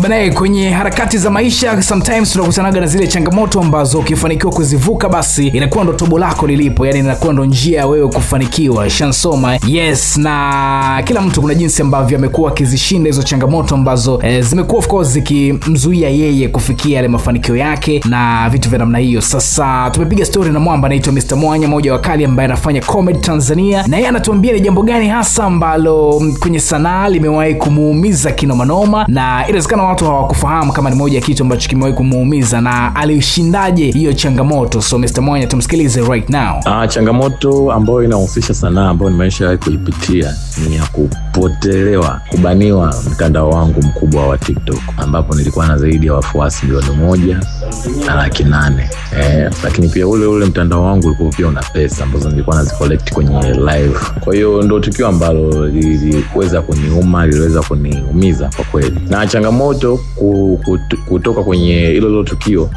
Bana, kwenye harakati za maisha sometimes tunakutanaga na zile changamoto ambazo ukifanikiwa kuzivuka basi inakuwa ndo tobo lako lilipo, yani inakuwa ndo njia ya wewe kufanikiwa. Shansoma. Yes, na kila mtu kuna jinsi ambavyo amekuwa akizishinda hizo changamoto ambazo zimekuwa of course zikimzuia yeye kufikia yale mafanikio yake na vitu vya namna hiyo. Sasa tumepiga story na mwamba anaitwa Mr. Mwanya, mmoja wa kali ambaye anafanya comedy Tanzania, na yeye anatuambia ni jambo gani hasa ambalo kwenye sanaa limewahi kumuumiza kinomanoma, na inawezekana watu hawakufahamu kama ni moja ya kitu ambacho kimewahi kumuumiza na alishindaje hiyo changamoto. So Mr. Mwanya, tumsikilize right now. Changamoto ambayo inahusisha sanaa ambayo nimeshawahi kuipitia ni ya kupotelewa, kubaniwa mtandao wangu mkubwa wa TikTok, ambapo nilikuwa na zaidi ya wafuasi 1,800,000. Lakini pia ule mtandao wangu ulikuwa pia una pesa ambazo nilikuwa nazicollect kwenye live. Kwa hiyo ndio tukio ambalo liliweza kuniuma, liliweza kuniumiza kwa kweli. Na changamoto kutoka kwenye hilo tukio,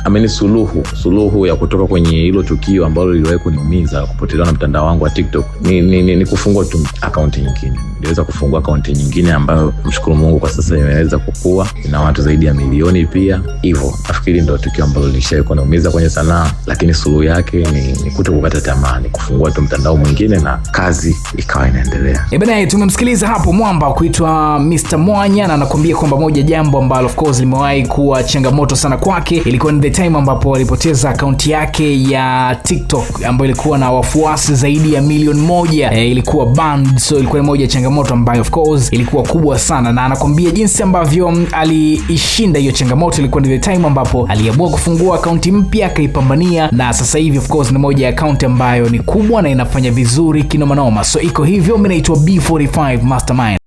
suluhu ya kutoka kwenye hilo tukio ambalo liliwahi kuniumiza, kupotelewa na mtandao wangu wa TikTok, ni kufungua tu account nyingine. Niliweza kufungua account nyingine ambayo mshukuru Mungu kwa sasa imeweza kukua, ina watu zaidi ya milioni pia. Hivyo nafikiri ndio tukio ambalo lishawahi kuniumiza kwenye sanaa, lakini suluhu yake ni kutokukata tamaa, ni kufungua tu mtandao mwingine na kazi ikawa inaendelea. Bana, tumemsikiliza hapo mwamba kuitwa Mr. Mwanya, na anakuambia kwamba moja jambo ambalo of course limewahi kuwa changamoto sana kwake ilikuwa ni the time ambapo alipoteza account yake ya TikTok ambayo ilikuwa na wafuasi zaidi ya 1,000,000. Ilikuwa banned, so ilikuwa ni moja changamoto ambayo of course ilikuwa kubwa sana, na anakuambia jinsi ambavyo aliishinda hiyo changamoto. Ilikuwa ni the time ambapo aliamua kufungua account mpya akaipambania, na sasa hivi of course ni moja ya account ambayo ni kubwa na inafanya vizuri kinomanoma. So iko hivyo. Mimi naitwa B45 Mastermind.